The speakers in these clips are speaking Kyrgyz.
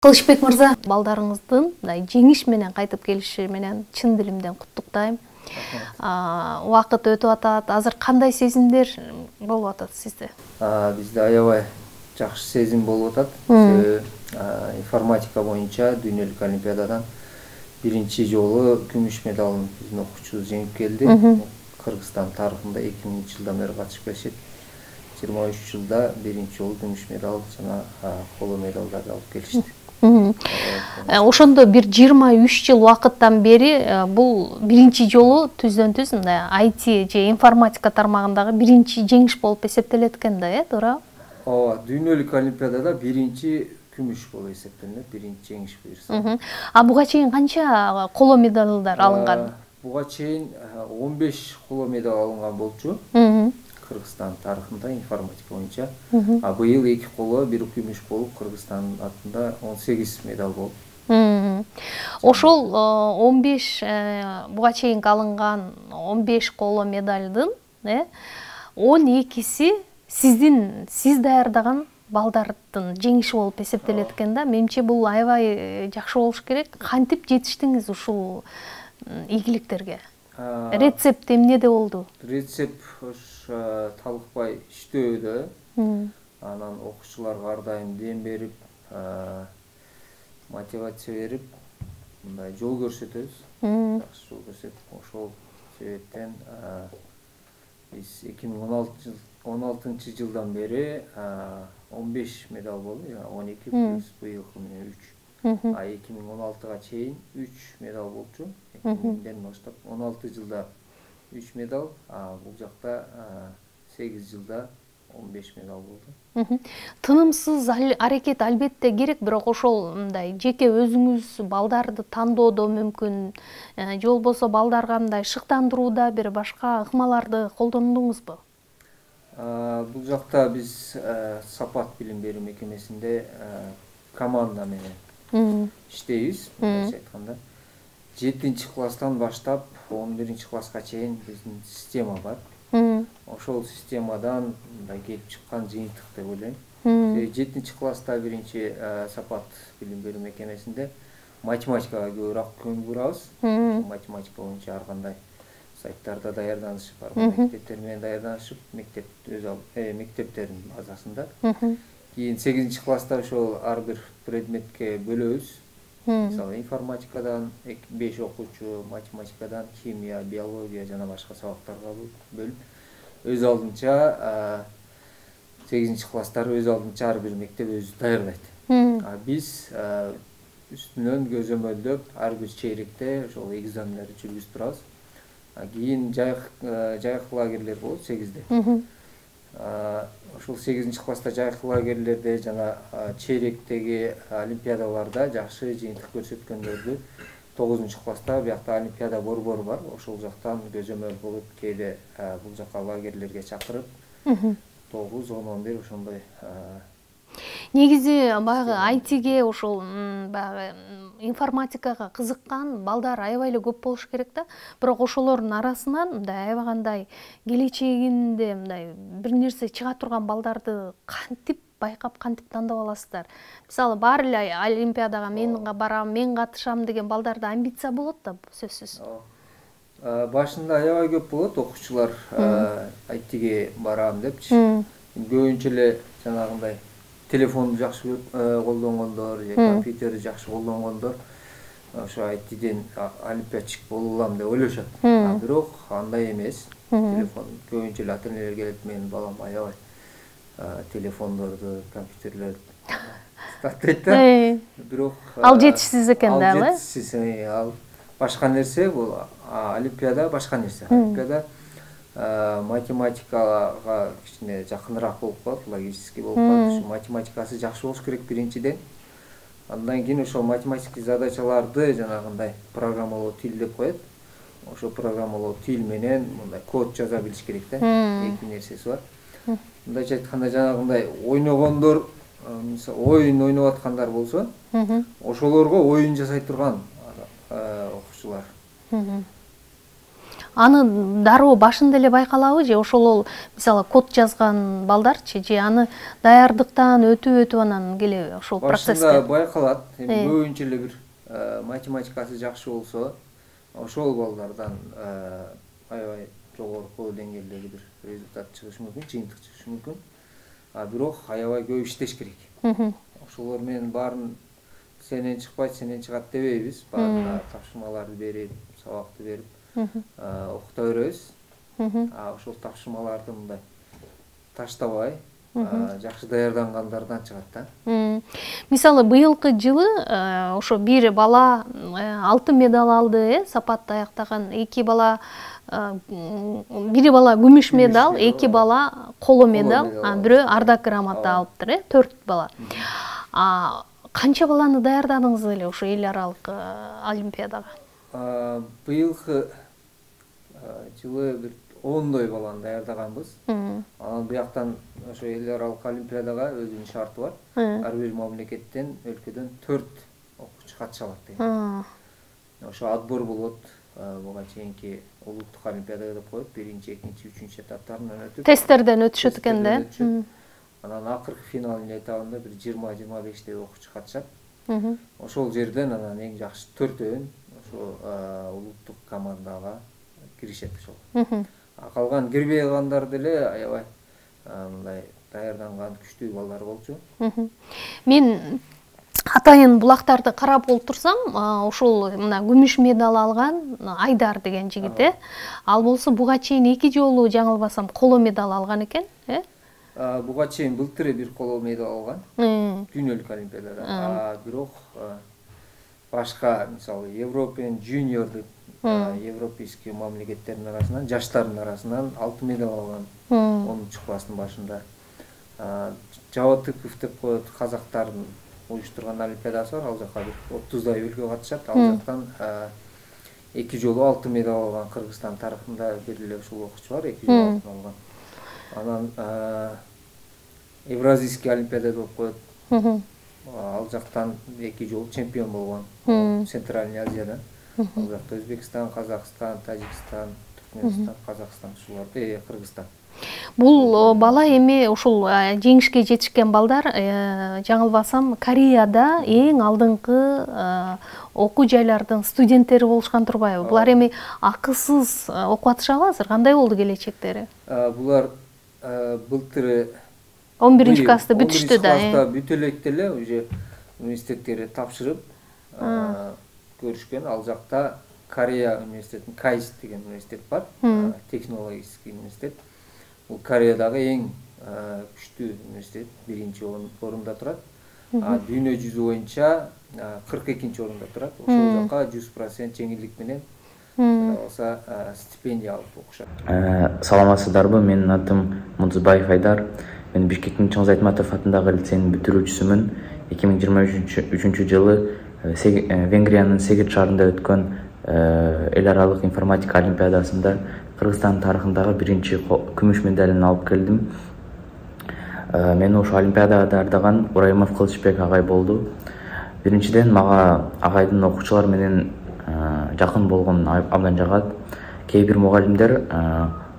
Кылычбек мырза, балдарыңыздын жеңиш менен кайтып келиши менен чын дилимден куттуктайм. Убакыт өтүп атат. Азыр кандай сезимдер болуп атат сизде? Бизде аябай жакшы сезим болуп атат. Себеби информатика боюнча дүйнөлүк олимпиададан биринчи жолу күмүш медалын биздин окуучубуз жеңип келди. Кыргызстан тарыхында 2000 жылдан бери катышып келишет. 23 жылда биринчи жолу күмүш медал жана коло медалдарды алып келишти. Ошондо бир 23 жыл убакыттан бери бул биринчи жолу түздөн-түз мындай IT же информатика тармагындагы биринчи жеңиш болуп эсептелет экен да, туурабы? Ооба, дүйнөлүк олимпиадада биринчи күмүш болуп эсептелет, биринчи жеңиш буюрса. Буга чейин канча коло медалдар алынган? Буга чейин 15 коло медал алынган болчу. Кыргызстан тарыхында информатика боюнча. Быйыл 2 коло, 1 күмүш болуп, Кыргызстан атында 18 медал болуп. Ошол 15 буга чейин алынган 15 коло медалдын 12си сиз даярдаган балдардын жеңиши болуп эсептелет экен да. Менимче бул аябай жакшы болуш керек. Кантип жетиштиңиз ушул ийгиликтерге? Рецепт эмнеде болду? Рецепт талыкпай иштөөдө, анан окуучуларга ар дайым дем берип, мотивация берип, мындай жол көрсөтөбүз. Жакшы жол көрсөтүп, ошол себептен биз 2016 жылдан бери 15 медал болду, 12 плюс быйылкы менен 3. 2016-га чейин 3 медал болчу. 2000ден баштап 16 жылда 3 медал, бул жакта 8 жылда 15 медал болду. Тынымсыз аракет албетте керек, бирок ошол мындай жеке өзүңүз балдарды тандоодо мүмкүн, же болбосо балдарга мындай шыктандырууда бир башка ыкмаларды колдондуңузбу? Бул жакта биз Сапат билим берүү мекемесинде команда менен иштейбиз, мындайча айтканда. 7-класстан баштап 11-класска чейин биздин система бар. Ошол системадан мындай келип чыккан жыйынтык деп ойлойм. 7-класста биринчи Сапат билим берүү мекемесинде математикага көбүрөөк көңүл бурабыз. Математика боюнча ар кандай сайттарда даярданышып, ар кандай мектептер менен даярданышып, мектептердин базасында. Кийин 8-класста ошол ар бир предметке бөлөбүз. Мисалы информатикадан 5 окуучу, математикадан химия, биология жана башка сабактарга бөлүп, өз алдынча 8-класстар өз алдынча ар бир мектеп өзү даярдайт. Биз үстүнөн көзөмөлдөп ар бир чейректе ошол экзамендерди жүргүзүп турабыз. Кийин жайык лагерлер болот 8-де. Ошол 8-класста жайык лагерлерде жана чейректеги олимпиадаларда жакшы жыйынтык көрсөткөндөрдү 9-класста биякта олимпиада борбору бар. Ошол жактан көзөмөл болуп, кээде бул жака лагерлерге чакырып 9, 10, 11 ошондой. Негизи баягы ITге ошол баягы информатикага кызыккан балдар аябай эле көп болуш керек да. Бирок ошолордун арасынан мындай аябагандай келечегинде мындай бир нерсе чыга турган балдарды кантип байкап, кантип тандап аласыздар? Мисалы, баары эле олимпиадага мен барам, мен катышам деген балдарда амбиция болот да, сөзсүз. Башында аябай көп болот окуучулар ITге барам депчи. Көбүнчө эле жанагындай телефонду жакшы колдонгондор же компьютерди жакшы колдонгондор ошо ITден олимпиадчик боло алам деп ойлошот. Бирок андай эмес. Телефон көбүнчө эле ата-энелер келет, менин балам аябай телефондорду, компьютерлерди таттайт да. Бирок ал жетишсиз экен да, ал жетишсиз. Ал башка нерсе, бул олимпиада башка нерсе. Олимпиада математикага кичине жакыныраак болуп калат, логический болуп калат. Ушу математикасы жакшы болуш керек биринчиден. Андан кийин ошол математический задачаларды жанагындай программалоо тил деп коет. Ошол программалоо тил менен мындай код жаза билиш керек да. Эки нерсеси бар. Мындайча айтканда жанагындай ойногондор, мисалы оюн ойноп аткандар болсо, ошолорго оюн жасай турган окуучулар. аны дароо башында эле байкалабы же ошол мисалы код жазган балдарчы же аны даярдыктан өтүп анан келеби ошол процесске? Башында байкалат. Эми көбүнчө эле бир математикасы жакшы болсо ошол балдардан аябай жогорку деңгээлдеги бир результат чыгышы мүмкүн, жыйынтык чыгышы мүмкүн. Бирок аябай көп иштеш керек. Ошолор менен баарын сенен чыкпайт, сенен чыгат дебейбиз. Баарына тапшырмаларды берип, сабакты берип, окута беребиз. Ошол тапшырмаларды мындай таштабай, жакшы даярдангандардан чыгат да. Мисалы быйылкы жылы ошо бир бала алтын медаль алды, сапатты аяктаган, бири бала күмүш медаль, 2 бала коло медаль, бирөө ардак грамота алыптыр, 4 бала. Канча баланы даярдадыңыз эле ошо эл аралык олимпиадага? Быйылкы жылы бир 10 баланы даярдаганбыз. Анан буяктан ошо эл аралык олимпиадага өзүнүн шарты бар. Ар бир мамлекеттен, өлкөдөн 4 окуучу катыша алат деген. Ошо отбор болот. Буга чейинки улуттук олимпиада деп коет, 1-2, 3 этаптарынан өтүп. Тесттерден өтүшөт экен да. Анан акыркы финалдын этабында бир 20-25 окуучу катышат. Ошол жерден анан эң жакшы 4-өн ошо улуттук командага киришет ошол. Калган кирбей калгандар деле аябай мындай даярданган күчтүү балдар болчу. Мен атайын булактарды карап олтурсам, ошол мына күмүш медаль алган Айдар деген жигит, ал болсо буга чейин 2 жолу жаңылбасам коло медаль алган экен, Буга чейин былтыр бир коло медаль алган. Дүйнөлүк олимпиадада. Бирок башка, мисалы, Европен junior деп европейский мамлекеттердин арасынан, жаштардын арасынан алтын медаль алган. 10-класстын башында. Жабатыков деп коет, казактардын уюштурган олимпиадасы бар. Ал жака бир 30дай өлкө катышат. Ал жактан 2 жолу алтын медаль алган Кыргызстан тарыхында бир эле ушул окуучу бар, 2 жолу алтын алган. Анан Евразийский олимпиада деп коет. Ал жактан 2 жолу чемпион болгон. Центральный Азиядан. Ал жакта Өзбекстан, Казакстан, Тажикстан, Түркмөнстан, Казакстан, ушуларды, Кыргызстан. Бул бала эми ушул жеңишке жетишкен балдар, жаңылбасам, Кореяда эң алдыңкы окуу жайлардын студенттери болушкан турбайбы? Булар эми акысыз окуп атышабы азыр? Кандай болду келечектери? Булар былтыр 11-класста бүтүштү да. 11-класста бүтө электе эле уже университеттерге тапшырып көрүшкөн. Ал жакта Корея университетинин KAIST деген университет бар, технологический университет. Бул Кореядагы эң күчтүү университет, 1-орунда турат. Дүйнө жүзү боюнча 42-орунда турат. Ошол жака 100% жеңилдик менен болса стипендия алып окушат. Саламатсыздарбы? Менин атым Мудзубаев Айдар. Мен Бишкектин Чыңгыз Айтматов атындагы лицейдин бүтүрүүчүсүмүн. 2023 жылы Венгриянын Сегет шаарында өткөн эл аралык информатика олимпиадасында Кыргызстан тарыхындагы 1-чи күмүш медалын алып келдим. Мени ошо олимпиадага даярдаган Ураймов Кылычбек агай болду. Биринчиден мага агайдын окуучулар менен жакын болгон абдан жагат. Кээ бир мугалимдер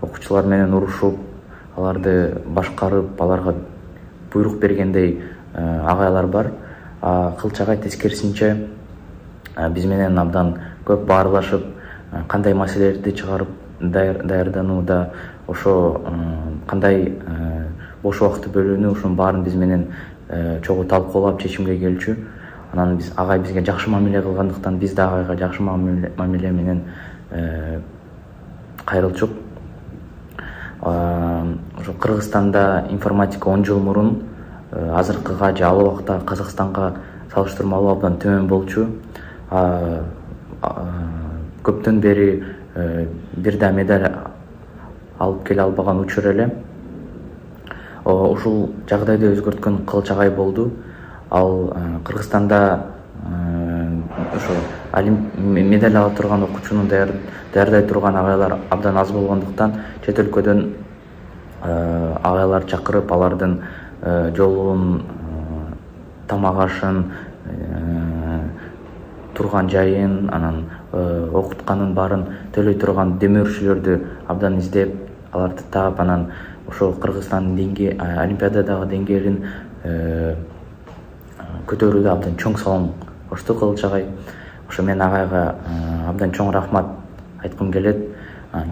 окуучулар менен урушуп, аларды башкарып, аларга буйрук бергендей агайлар бар. Кылыч агай тескерисинче биз менен абдан көп баарлашып, кандай маселелерди чыгарып даярданууда, ошо кандай бош убакытты бөлүүнү, ошонун баарын биз менен чогуу талкуулап чечимге келчү. Анан биз агай бизге жакшы мамиле кылгандыктан биз да агайга жакшы мамиле менен кайрылчук. Ошо Кыргызстанда информатика 10 жыл мурун азыркыга же ал убакта Казакстанга салыштырмалуу абдан төмөн болчу. Көптөн бери бир да медаль алып келе албаган учур эле. Ушул жагдайды өзгөрткөн Кылыч агай болду. Ал Кыргызстанда ошо медаль ала турган окуучуну даярдай турган агайлар абдан аз болгондуктан чет өлкөдөн агайлар чакырып, алардын жолун, тамак ашын, турган жайын, анан окутканын баарын төлөй турган демөөрчүлөрдү абдан издеп, аларды таап, анан ошол Кыргызстандын олимпиададагы деңгээлин көтөрүүдө абдан чоң салым кошту Кылыч агай. Ошо мен агайга абдан чоң рахмат айткым келет.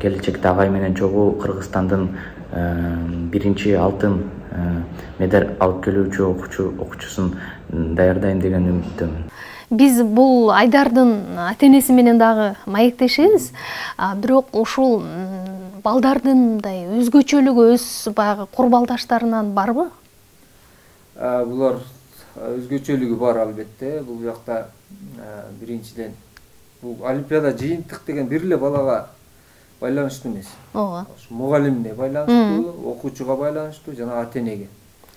Келечекте агай менен чогуу Кыргызстандын биринчи алтын медаль алып келүүчү окуучусун даярдайм деген үмүттөмүн. Биз бул Айдардын ата-энеси менен дагы маектешебиз. Бирок ушул балдардын мындай өзгөчөлүгү өз баягы курбалдаштарынан барбы? Булар өзгөчөлүгү бар албетте. Бул жакта биринчиден бул олимпиада жыйынтык деген бир эле балага байланыштуу эмес. Ооба. Мугалимге байланыштуу, окуучуга байланыштуу жана ата-энеге.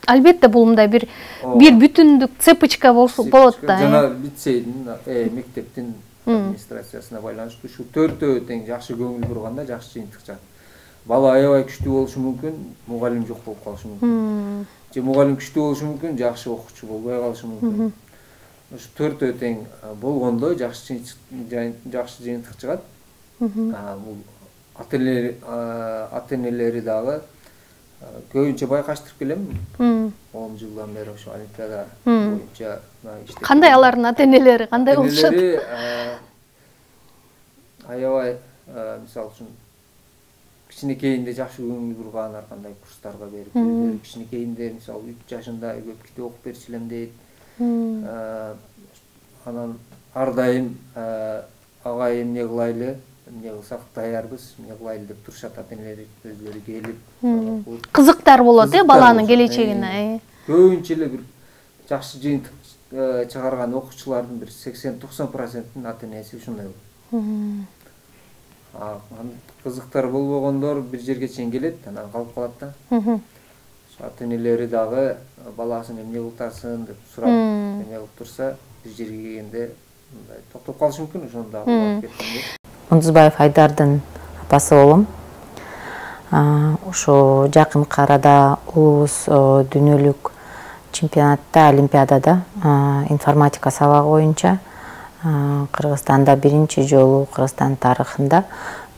Албетте бул мындай бир бүтүндүк цепочка болот да. Жана лицейдин, мектептин администрациясына байланыштуу. Ушу төртөө тең жакшы көңүл бурганда жакшы жыйынтык чыгат. Бала аябай күчтүү болушу мүмкүн, мугалим жок болуп калышы мүмкүн. Же мугалим күчтүү болушу мүмкүн, жакшы окуучу болбой калышы мүмкүн. Ушу төртөө тең болгондо жакшы жыйынтык чыгат. Бул ата-энелери дагы көбүнчө байкаштырып келем. 10 жылдан бери ошо олимпиада боюнча иштеп. Кандай алардын ата-энелери, кандай болушат? Аябай, мисалы үчүн кичинекейинде жакшы көңүл бурган, ар кандай курстарга берип, кичинекейинде мисалы 3 жашында көп китеп окуп берчилем дейт. Анан ар дайым агай эмне кылайлы, эмне кылсак даярбыз, эмне кылайлы деп турушат ата-энелери өзлөрү келип. Кызыктар болот баланын келечегине. Көбүнчө эле бир жакшы жыйынтык чыгарган окуучулардын бир 80-90%-ын ата-энеси ушундай болот. Кызыктар болбогондор бир жерге чейин келет, анан калып калат да. Ата-энелери дагы баласын эмне кылтарсын деп сурап, эмне кылып турса, бир жерге келгенде мындай токтоп калышы мүмкүн, ошону дагы алып кеткенде. Мундузбаев Айдардын апасы болом. Ошо жакынкы арада улубуз дүйнөлүк чемпионатта, олимпиадада информатика сабагы боюнча Кыргызстанда биринчи жолу Кыргызстан тарыхында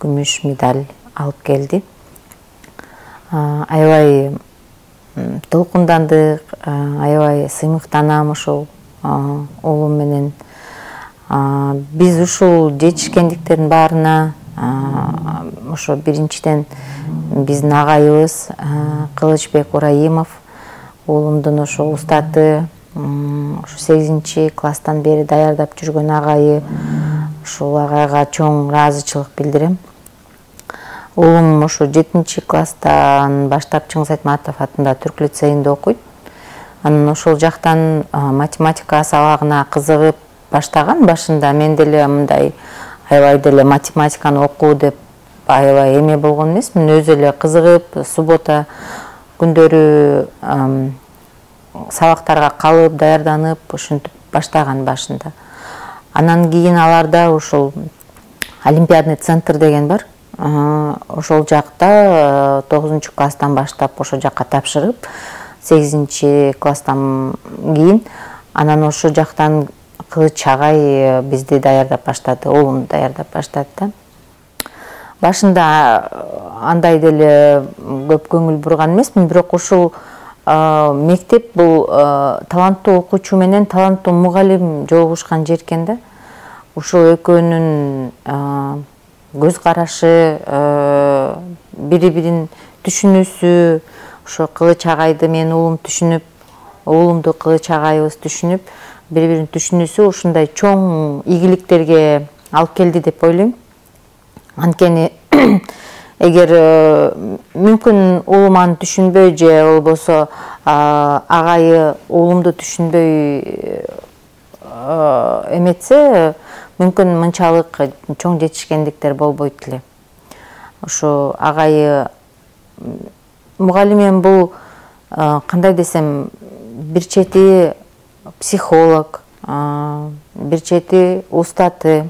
күмүш медаль алып келди. Аябай толкундандык, аябай сыймыктанам ошол уулум менен. Биз ушул жетишкендиктердин баарына ошо биринчиден биздин агайыбыз Кылычбек Ураимов, уулумдун ошо устаты, ошо 8-класстан бери даярдап жүргөн агайы, ушул агайга чоң ыраазычылык билдирем. Уулум ошо 7-класстан баштап Чыңгыз Айтматов атындагы Түрк лицейинде окуйт. Анан ошол жактан математика сабагына кызыгып баштаган. Башында мен деле мындай аябай деле математиканы окуу деп аябай эме болгон эмесмин. Өзү эле кызыгып, суббота күндөрү сабактарга калып, даярданып, ушинтип баштаган башында. Анан кийин аларда ушул олимпиадный центр деген бар. Ошол жакта 9-класстан баштап ошол жакка тапшырып, 8-класстан кийин анан ошол жактан Кылыч агай бизди даярдап баштады, уулумду даярдап баштады да. Башында андай деле көп көңүл бурган эмесмин, бирок ушул мектеп бул таланттуу окуучу менен таланттуу мугалим жолугушкан жер экен да. Ушул экөөнүн көз карашы, бири-бирин түшүнүүсү, ошо Кылыч агайды мен уулум түшүнүп, уулумду Кылыч агайыбыз түшүнүп, бири-бирин түшүнүүсү ушундай чоң ийгиликтерге алып келди деп ойлойм. Анткени эгер мүмкүн уулум аны түшүнбөй же болбосо агайы уулумду түшүнбөй эметсе, мүмкүн мынчалык чоң жетишкендиктер болбойт эле. Ошо агайы мугалимем бул кандай десем, бир чети психолог, бир чети устаты,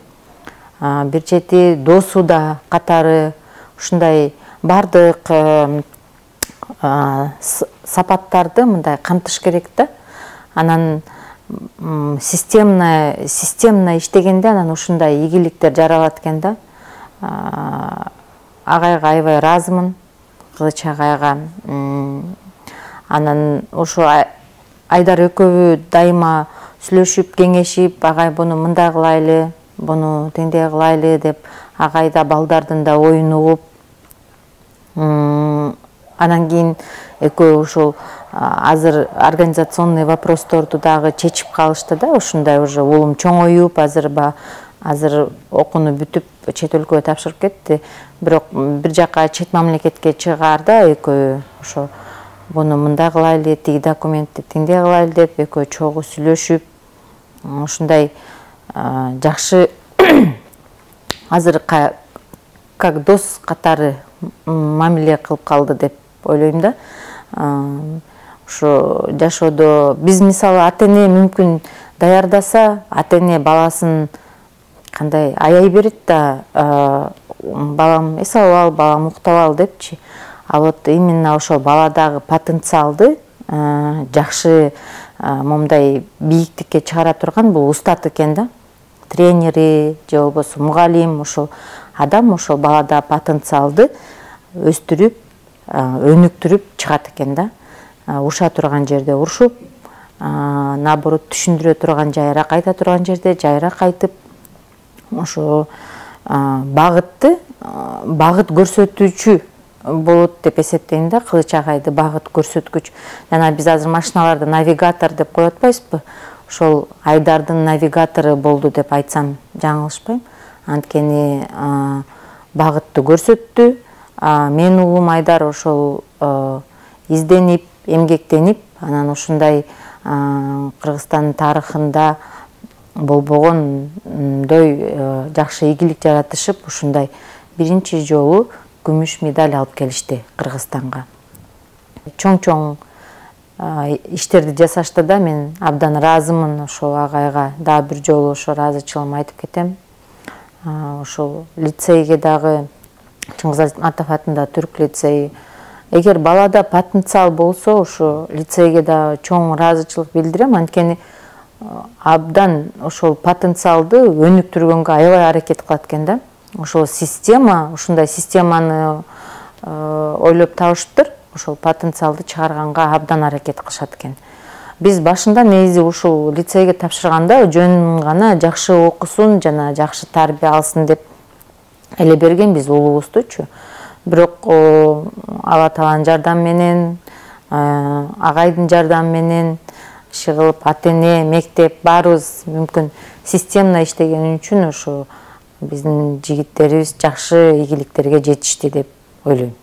бир чети досу да катары, ушундай бардык сапаттарды мындай камтыш керек да. Анан системно иштегенде анан ушундай ийгиликтер жаралат экен да. Агайга аябай ыраазымын, Кылыч агайга. Анан ошо Айдар экөөбү дайыма сүйлөшүп, кеңешип, агай буну мындай кылайлы, буну теңдей кылайлы деп, агай да балдардын да оюн угуп, анан кийин экөө ушул азыр организационный вопросторду дагы чечип калышты да. Ушундай уже улум чоңоюп, азыр окууну бүтүп чет өлкөгө тапшырып кетти. Бирок бир жака чет мамлекетке чыгаарда экөө ошо буну мындай кылайлы, тиги документти тиңдей кылайлы деп экөө чогуу сүйлөшүп, ушундай жакшы азыр как дос катары мамиле кылып калды деп ойлойм да. Ошо жашоодо биз мисалы ата-эне мүмкүн даярдаса, ата-эне баласын кандай аяй берет да, балам эс алып ал, балам уктап ал депчи. А вот именно ошол баладагы потенциалды жакшы момундай бийиктикке чыгара турган бул устат экен да. Тренери же болбосо мугалим, ошол адам ошол балада потенциалды өстүрүп, өнүктүрүп чыгат экен да. Уруша турган жерде урушуп, наоборот түшүндүрө турган жайра кайта турган жерде жайра кайтып, ошо багыт көрсөтүүчү болот деп эсептейм да. Кылыч агайды багыт көрсөткүч. Жана биз азыр машиналарда навигатор деп коюп атпайбызбы? Ошол Айдардын навигатору болду деп айтсам жаңылышпайм. Анткени багытты көрсөттү. Мен уулум Айдар ошол изденип, эмгектенип, анан ушундай Кыргызстан тарыхында болбогондой жакшы ийгилик жаратышып, ушундай биринчи жолу күмүш медаль алып келишти Кыргызстанга. Чоң иштерди жасашты да, мен абдан ыраазымын ошол агайга. Дагы бир жолу ошо ыраазычылыгымды айтып кетем. Ошол лицейге дагы Чыңгыз Айтматов атындагы түрк лицейи. Эгер балада потенциал болсо, ошо лицейге да чоң ыраазычылык билдирем. Анткени абдан ошол потенциалды өнүктүргөнгө аябай аракет кылат экен да. Ошол система, ушундай системаны ойлоп табышыптыр. Ошол потенциалды чыгарганга абдан аракет кылышат экен. Биз башында негизи ушул лицейге тапшырганда жөн гана жакшы окусун жана жакшы тарбия алсын деп эле бергенбиз уулубуздучу. Бирок Алла Тааланын жардамы менен, агайдын жардамы менен чыгылып, ата-эне, мектеп баарыбыз мүмкүн системно иштеген үчүн ошо биздин жигиттерибиз жакшы ийгиликтерге жетишти деп ойлойм.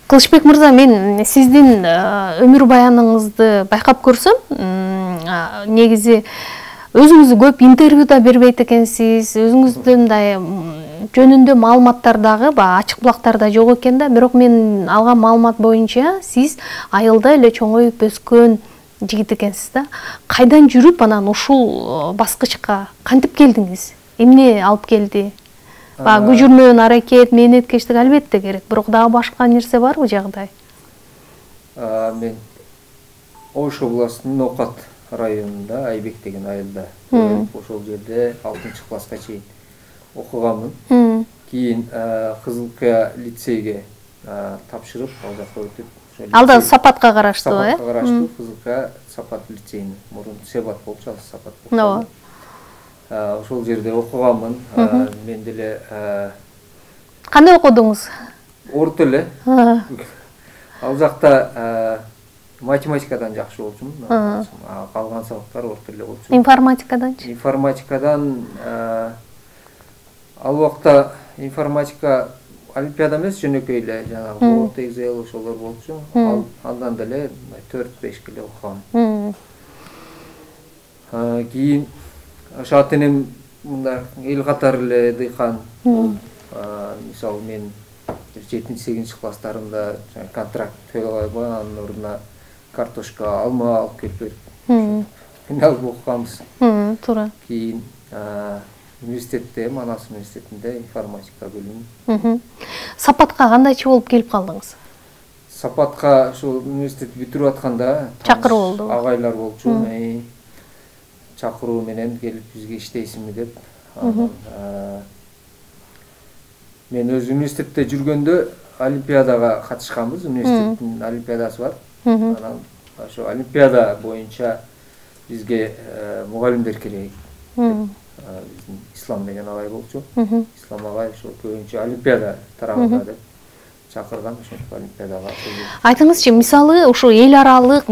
Кылычбек мырза, мен сиздин өмүр баяныңызды байкап көрсөм, негизи өзүңүз көп интервьюда бербейт экенсиз, өзүңүздүн мындай жөнүндө маалыматтар дагы ачык булактарда жок экен да. Бирок мен алган маалымат боюнча сиз айылда эле чоңоюп өскөн жигит экенсиз да. Кайдан жүрүп анан ушул баскычка кантип келдиңиз? Эмне алып келди? Күжүрмөн, аракет, мээнеткечтик албетте керек. Бирок дагы башка нерсе барбы жагдай? Мен Ош областынын Нокат районунда Айбек деген айылда ошол жерде 6 класска чейин окуганмын. Кийин Кызылкая лицейге тапшырып, ал жакка өтүп, Алда Сапатка караштуу, э? Сапатка караштуу Кызылкая Сапат лицейин. Мурун Себат болчу, азыр Сапат болчу. Ошол жерде окуганмын. Мен деле кандай окудуңуз? Орто эле. Ал жакта математикадан жакшы болчумун. Калган сабактар орто эле болчу. Информатикаданчы? Информатикадан ал убакта информатика олимпиада эмес, жөнөкөй эле жанагы Word, Excel ошолор болчу. Андан деле 4-5 келе окугам. Кийин ошо ата-энем мындай эл катары эле дыйкан. Мисалы мен 7-8 класстарымда контракт төлөй албай, анын ордуна картошка, алма алып келип берип. Мен алып окуганбыз. Туура. Кийин университетте, Манас университетинде информатика бөлүмү. Сапатка кандайчы болуп келип калдыңыз? Сапатка ошол университетти бүтүрүп атканда чакырып болду. Агайлар болчу. чакыруу менен келип бизге иштейсиңби деп. Мен өз университетте жүргөндө олимпиадага катышканбыз. Университеттин олимпиадасы бар. Анан ошо олимпиада боюнча бизге мугалимдер керек. Биздин Ислам деген агай болчу. Ислам агай ошо көбүнчө олимпиада тарабында деп чакырган, ошентип олимпиадага. Айтыңызчы, мисалы ушул эл аралык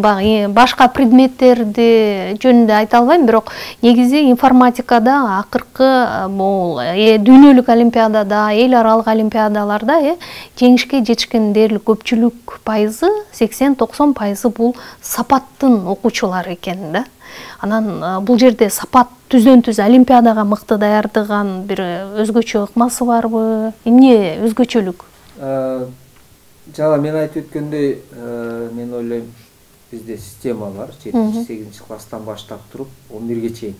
башка предметтерди жөнүндө айта албайм, бирок негизи информатикада акыркы бул дүйнөлүк олимпиадада, эл аралык олимпиадаларда жеңишке жетишкен дээрлик көпчүлүк пайызы, 80-90% бул сапаттын окуучулары экен да. Анан бул жерде сапат түздөн-түз олимпиадага мыкты даярдыган бир өзгөчө ыкмасы барбы? Эмне өзгөчөлүк? Жана мен айтып өткөндөй, мен ойлойм, бизде система бар, 7-8 класстан баштап туруп 11ге чейин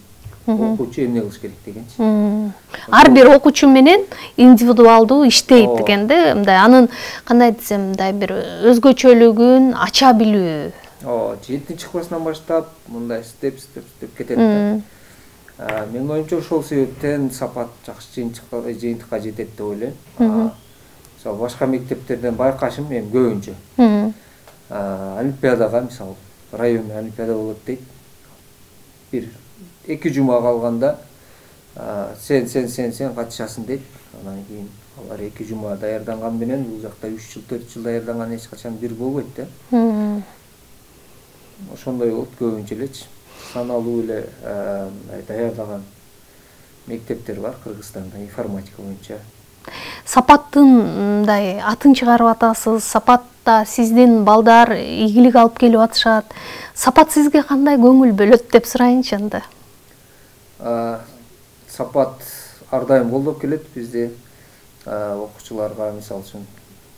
окуучу эмне кылыш керек дегенчи. Ар бир окуучу менен индивидуалдуу иштейт дегенде, мындай анын кандай десем, мындай бир өзгөчөлүгүн ача билүү. 7-класстан баштап мындай степ кетет да. Мен оюмча ошол себептен сапат жакшы жыйынтыкка жетет деп ойлойм. Мисалы башка мектептерден байкашым эми көбүнчө. Олимпиадага, мисалы район олимпиада болот дейт. Бир 2 жума калганда сен катышасың дейт. Анан кийин алар 2 жума даярданган менен бул жакта 3 жыл, 4 жыл даярданган эч качан бир болбойт да. Ошондой болот көбүнчө элечи. Саналуу эле даярдаган мектептер бар Кыргызстанда информатика боюнча. Сапаттын мындай атын чыгарып атасыз, сапатта сиздин балдар ийгилик алып келип атышат. Сапат сизге кандай көңүл бөлөт деп сурайынчы анда? Сапат ар дайым колдоп келет бизди окуучуларга, мисалы үчүн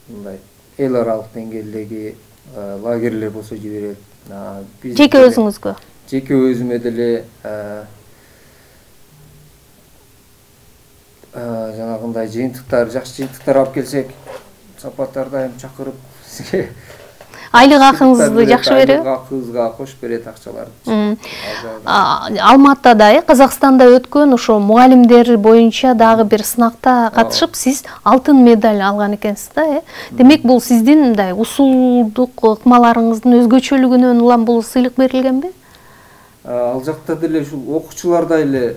мындай эл аралык деңгээлдеги лагерлер болсо жиберет. Жеке өзүңүзгө? Жеке өзүмө деле жанагындай жыйынтыктар, жакшы жыйынтыктар алып келсек, сапат ар дайым чакырып сизге айлык акыңызды жакшы берет. Айлык акыңызга кошуп берет акчаларды. Алматада, Казакстанда өткөн ошо мугалимдер боюнча дагы бир сынакта катышып, сиз алтын медаль алган экенсиз да, Демек бул сиздин мындай усулдук ыкмаларыңыздын өзгөчөлүгүнөн улам бул сыйлык берилгенби? Ал жакта деле ушул окуучуларда эле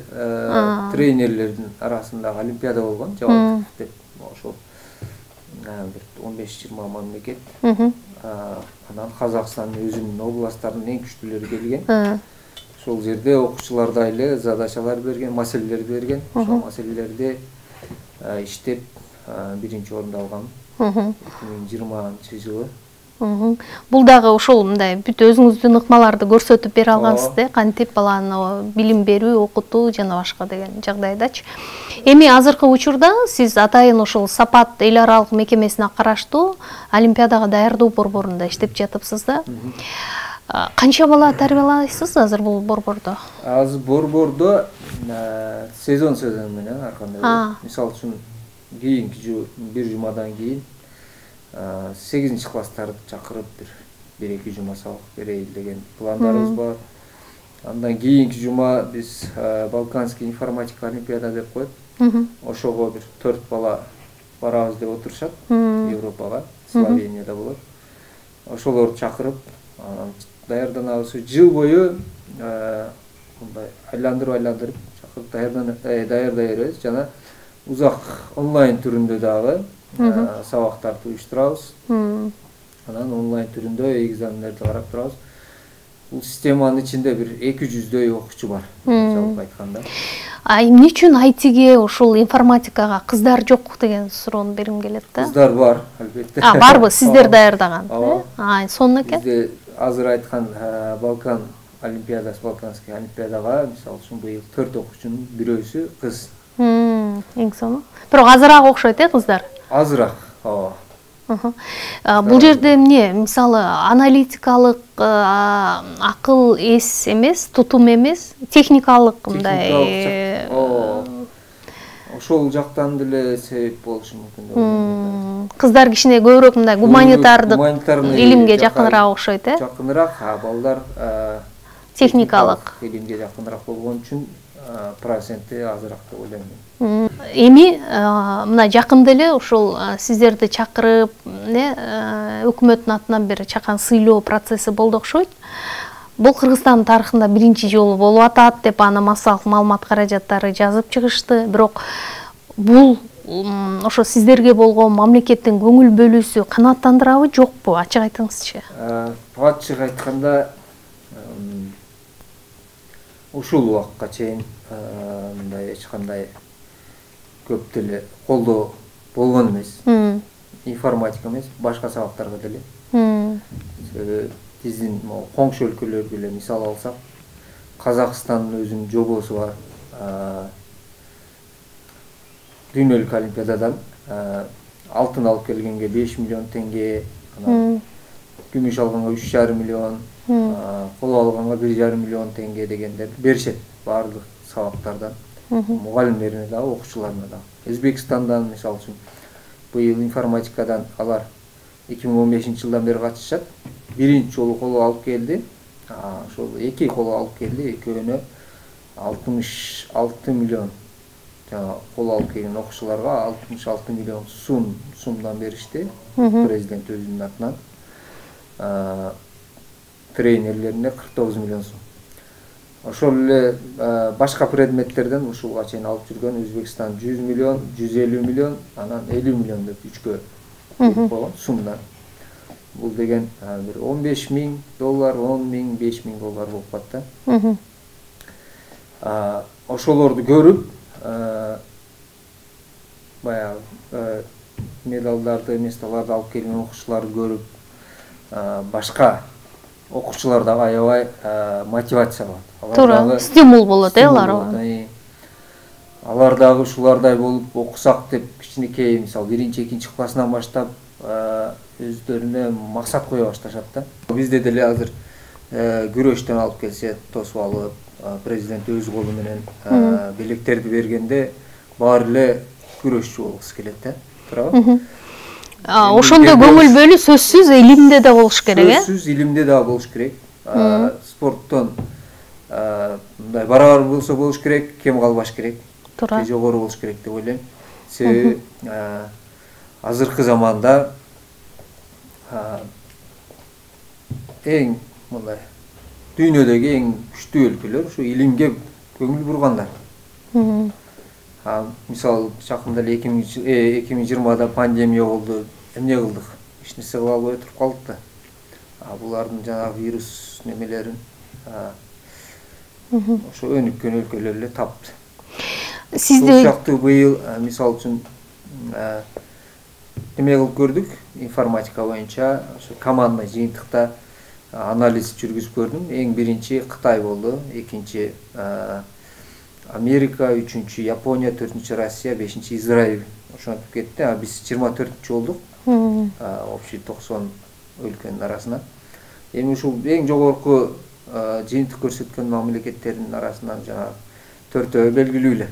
тренерлердин арасында олимпиада болгон, жабат деп ошол 15-20 мамлекет. Анан Казакстандын өзүнүн областтарынын эң күчтүүлөрү келген. Ошол жерде окуучуларда эле задачалар берген, маселелер берген. Ошол маселелерди иштеп биринчи орунду алгам 2020-жылы. Бул дагы ошол мындай бүт өзүңүздүн ыкмаларды көрсөтүп бере алгансыз да, кантип баланы билим берүү, окутуу жана башка деген жагдайдачы. Эми азыркы учурда сиз атайын ошол Сапат эл аралык мекемесине караштуу олимпиадага даярдоо борборунда иштеп жатыпсыз да. Канча бала тарбиялайсыз азыр бул борбордо? Азыр борбордо сезон менен ар кандай. Мисалы үчүн кийинки бир жумадан кийин 8 класстарды чакырып бир 2 жума сабак берейин деген пландарыбыз бар. Андан кийинки жума биз Балканский информатика олимпиада деп коет. Ошого бир 4 бала барабыз деп отурушат Европага, Словенияда болот. Ошолорду чакырып, даярданабыз. Жыл бою мындай айландырып чакырып даярдай беребиз жана узак онлайн түрүндө дагы сабактарды уюштурабыз. Анан онлайн түрүндө экзамендерди карап турабыз. Бул системанын ичинде бир 200дөй окуучу бар, жалпы айтканда. Эмне үчүн айтиге, ушул информатикага кыздар жок деген суроону бергим келет да. Кыздар бар, албетте. Барбы, сиздер даярдаган? Сонун экен. Бизде азыр айткан Балкан олимпиадасы, Балканский олимпиадага, мисалы үчүн быйыл 4 окуучунун бирөөсү кыз. Эң сонун. Бирок азыраак окшойт кыздар. Азыраак, Бул жерде эмне, мисалы аналитикалык акыл эс эмес, тутум эмес, техникалык мындай. Ошол жактан деле себеп болушу мүмкүн деп ойлойм. Кыздар кичине көбүрөөк мындай гуманитардык илимге жакыныраак окшойт, Жакыныраак, балдар техникалык илимге жакыныраак болгон үчүн проценти азыраак деп ойлойм мен. Эми мына жакында эле ушул сиздерди чакырып, өкмөттүн атынан бир чакан сыйлоо процесси болду окшойт. Бул Кыргызстандын тарыхында биринчи жолу болуп атат деп аны массалык маалымат каражаттары жазып чыгышты. Бирок бул ошо сиздерге болгон мамлекеттин көңүл бөлүүсү канааттандырабы, жокпу? Ачык айтыңызчы. Ачык айтканда, ушул убакка чейин мындай эч кандай көп деле колдоо болгон эмес. Информатика эмес, башка сабактарга деле. Биздин коңшу өлкөлөргө эле мисал алсак, Казакстандын өзүнүн жобосу бар. Дүйнөлүк олимпиададан алтын алып келгенге 5 миллион теңге, күмүш алганга 3,5 миллион, коло алганга 1,5 миллион теңге дегендер беришет баардык сабактардан. Мугалимдерине да, окуучуларына да. Өзбекстандан мисалы үчүн быйыл информатикадан алар 2015 жылдан бери катышат. Биринчи жолу коло алып келди. Ошол эки коло алып келди, экөөнө 66 миллион. Жана коло алып келген окуучуларга 66 миллион сумдан беришти. Президент өзүнүн атынан. Тренерлерине 49 миллион сум. Ошол эле башка предметтерден ушуга чейин алып жүргөн Өзбекстан 100 миллион, 150 миллион, анан 50 миллион деп үчкө болгон сумдан. Бул деген бир 15 миң доллар, 10 миң, 5 миң доллар болуп калат да. Ошолорду көрүп, баягы медалдарды, месталарды алып келген окуучуларды көрүп, башка окуучулар дагы аябай мотивация алат. Туура, стимул болот, алар. Алар дагы ушулардай болуп окусак деп кичинекей, мисалы, 1-2 классынан баштап өздөрүнө максат кое башташат да. Бизде деле азыр күрөштөн алып келсе, тосуп алып, президент өз колу менен белектерди бергенде баары эле күрөшчү болгусу келет да. Туурабы? Ошондой көңүл бөлүү сөзсүз илимде да болуш керек, Сөзсүз илимде да болуш керек. Спорттон мындай барабар болсо болуш керек, кем калбаш керек. Туура. Жогору болуш керек деп ойлойм. Себеби азыркы заманда эң мындай дүйнөдөгү эң күчтүү өлкөлөр ушу илимге көңүл бургандар. Мисалы, жакында эле 2020-да пандемия болду. Эмне кылдык? Эч нерсе кыла албай туруп калдык да. Булардын жанагы вирус немелерин ошо өнүккөн өлкөлөр эле тапты. Сизде сыяктуу быйыл мисалы үчүн эме кылып көрдүк, информатика боюнча ошо командный жыйынтыкта анализ жүргүзүп көрдүм. Эң биринчи Кытай болду, экинчи Америка, үчүнчү Япония, төртүнчү Россия, бешинчи Израиль ошентип кетти. Биз 24-чү болдук. Общий 90 өлкөнүн арасына. Эми ушул эң жогорку жыйынтык көрсөткөн мамлекеттердин арасынан жана 4-өө белгилүү эле.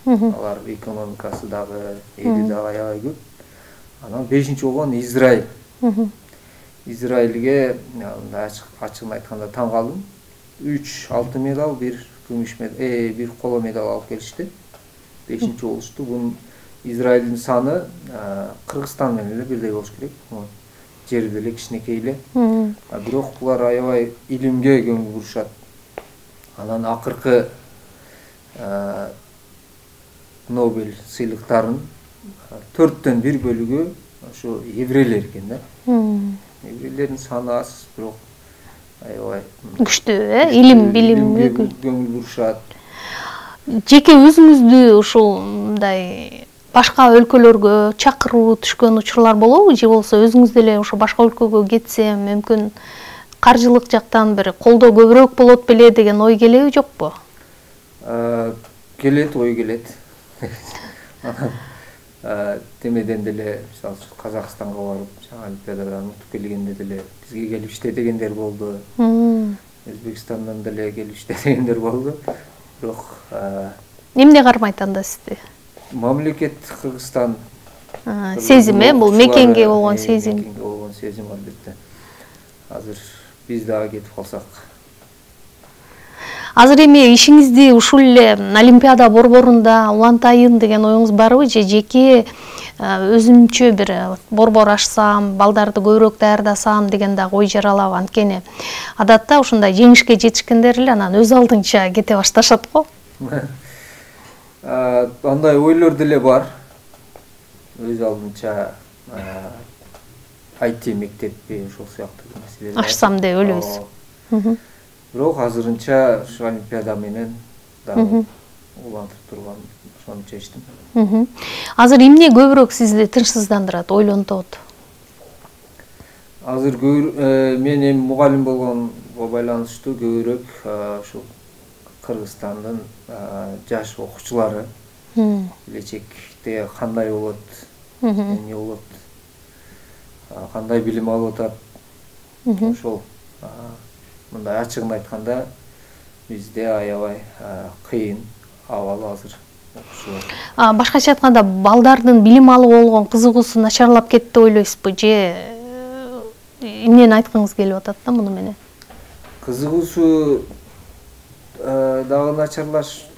Алар экономикасы дагы, эли дагы аябай көп. Анан 5-чи болгон Израиль. Израилге ачыгын айтканда таң калдым. 3 алтын медал, 1 күмүш медал, 1 коло медал алып келишти. 5-чи болушту. Бунун Израилдин саны Кыргызстан менен эле бирдей болуш керек. Жери деле кичинекей эле. Бирок булар аябай илимге көңүл бурушат. Анан акыркы Нобель сыйлыктарын 4төн 1 бөлүгү ошо еврейлер экен да. Еврейлердин саны аз, бирок аябай күчтүү, илим, билимге көңүл бурушат. Жеке өзүңүздү ушул мындай башка өлкөлөргө чакыруу түшкөн учурлар болобу? Же болсо өзүңүз деле ошо башка өлкөгө кетсем, мүмкүн каржылык жактан бир колдоо көбүрөөк болот беле деген ой келеби, жокпу? Келет, ой келет. Темеден деле, мисалы, Казакстанга барып, олимпиададан утуп келгенде деле бизге келип иште дегендер болду. Өзбекстандан деле келип иште дегендер болду. Бирок эмне кармайт анда сизди? Мамлекет Кыргызстан сезими, бул мекенге болгон сезим. Мекенге болгон сезим албетте. Азыр биз дагы кетип калсак Азыр эми ишиңизди ушул эле Олимпиада борборунда улантайын деген оюңуз барбы же жеке өзүмчө бир борбор ачсам, балдарды көбүрөөк даярдасам деген дагы ой жаралабы? Анткени адатта ушундай жеңишке жетишкендер эле анан өз алдынча кете башташат го. Андай ойлор деле бар. Өз алдынча IT мектепти ошол сыяктуу нерселер Ачсам деп ойлойсуз. Бирок азырынча ушу Олимпиада менен дагы улантып турган ошону чечтим. Азыр эмне көбүрөөк сизди тынчсыздандырат, ойлонтот? Азыр мен эми мугалим болгонго байланыштуу көбүрөөк ушул Кыргызстандын жаш окуучулары келечекте кандай болот, эмне болот, кандай билим алып атат. Ошол мындай ачыгын айтканда бизде аябай кыйын абал азыр окуучулар. Башкача айтканда балдардын билим алуу болгон кызыгуусу начарлап кетти деп ойлойсузбу же эмнени айткыңыз келип атат да муну менен? Кызыгуусу дагы начарлашып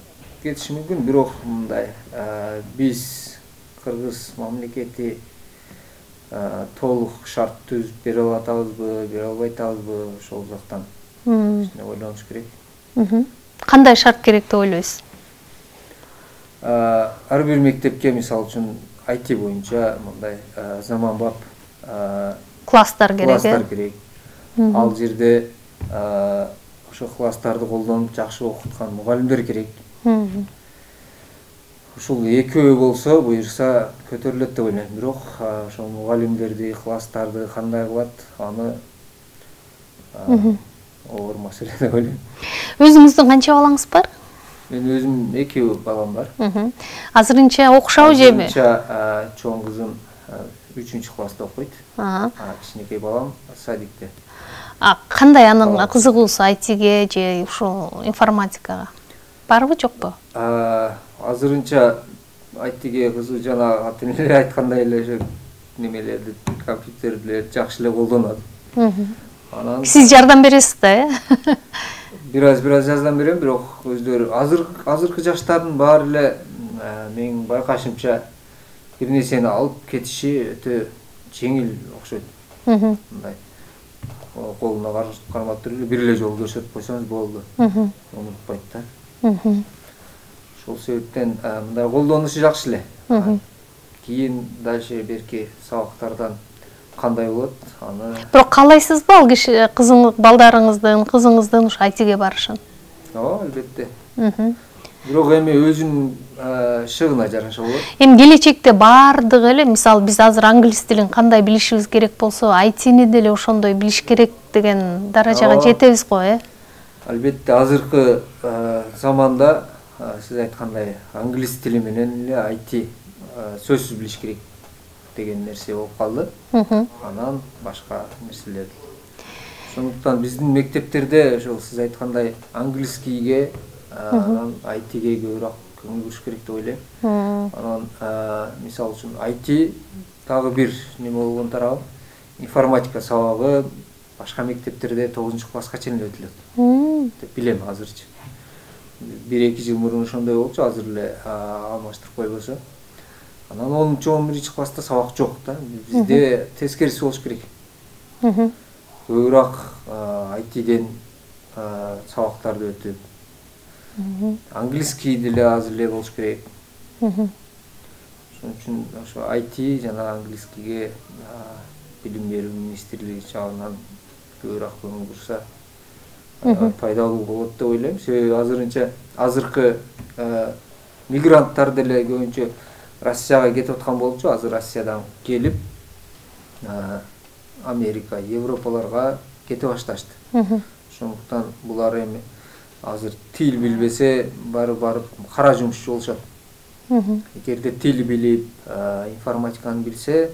кетиши мүмкүн, бирок мындай биз Кыргыз мамлекети толук шарт түзүп бере алатабызбы, бере албай атабызбы, ошол жактан ойлонуш керек. Кандай шарт керек деп ойлойсуз? Ар бир мектепке мисалы үчүн IT боюнча мындай заманбап класстар керек. Ал жерде ошо класстарды колдонуп жакшы окуткан мугалимдер керек. Ушул экөө болсо, буюрса көтөрүлөт деп ойлойм. Бирок ошол мугалимдерди, класстарды кандай кылат, аны оор маселе деп ойлойм. Өзүңүздүн канча балаңыз бар? Мен өзүм 2 балам бар. Азырынча окушабы жеби? Азырынча чоң кызым 3-класста окуйт. Кичинекей балам садикте. Кандай анын кызыгуусу IT-ге же ушул информатикага? Барбы, жокпу? Азырынча IT-ге кызыгуу жана атын эле айткандай эле немелерди, компьютерлерди жакшы эле колдонот. Анан сиз жардам бересиз да, э? Бир аз жардам берем, бирок өздөрү азыркы жаштардын баары эле менин байкашымча бир нерсени алып кетиши өтө жеңил окшойт. Мындай колуна кармап туруп бир эле жолу көрсөтүп койсоңуз болду. Унутпайт да. Ошол себептен мындай колдонушу жакшы эле. Кийин дальше берки сабактардан кандай болот, аны бирок каалайсызбы ал киши балдарыңыздын ушу IT-ге барышын? Ооба, албетте. Бирок эми өзүнүн шыгына жараша болот. Эми келечекте бардыгы эле, мисалы биз азыр англис тилин кандай билишибиз керек болсо, IT-ни деле ошондой билиш керек деген даражага жетебиз го, э? Албетте, азыркы заманда сиз айткандай англис тили менен эле IT сөзсүз билиш керек деген нерсе болуп калды. Анан башка нерселер. Ошондуктан биздин мектептерде ошол сиз айткандай англискийге, анан IT-ге көбүрөөк көңүл буруш керек деп ойлойм. Анан мисалы үчүн IT дагы бир неме болгон тарабы, информатика сабагы башка мектептерде 9-класска чейин өтүлөт деп билем азырчы. 1-2 жыл мурун ошондой болчу, азыр эле алмаштырып койбосо. Анан 10-11-класста сабак жок да. Бизде тескериси болуш керек. Көбүрөөк IT-ден сабактарды өтүп, англиский деле аз эле болуш керек. Ошон үчүн ошо IT жана англискийге билим берүү министрлиги жагынан көбүрөөк көңүл бурса пайдалуу болот деп ойлойм. Себеби азыркы мигранттар деле көбүнчө Россияга кетип аткан болчу. Азыр Россиядан келип Америка, Европаларга кете башташты. Ошондуктан булар эми азыр тил билбесе барып кара жумушчу болушат. Эгерде тил билип, информатиканы билсе,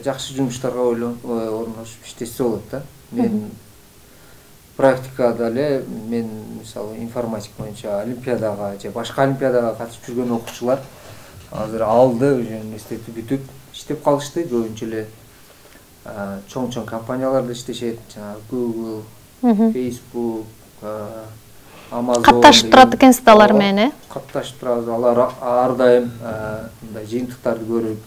жакшы жумуштарга орношуп иштесе болот да. Мен практикада эле мен мисалы информатика боюнча олимпиадага же башка олимпиадага катышып жүргөн окуучулар азыр алды уже университетти бүтүп иштеп калышты. Көбүнчө эле чоң компанияларда иштешет, жана Google, Facebook, Amazon катташып турат экенсиз алар менен, катташып турабыз. Алар ар дайым мындай жыйынтыктарды көрүп,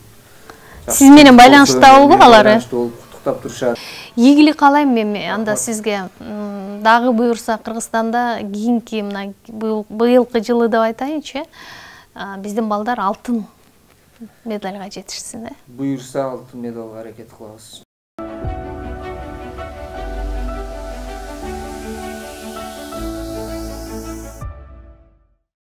сиз менен байланышта болбу алар? Куттуктап турушат. Ийгилик каалайм эми анда сизге. Дагы буюрса Кыргызстанда кийинки мына быйылкы жылы деп айтайынчы, биздин балдар алтын медальга жетишсин. Буюрса алтын медалга аракет кылабыз.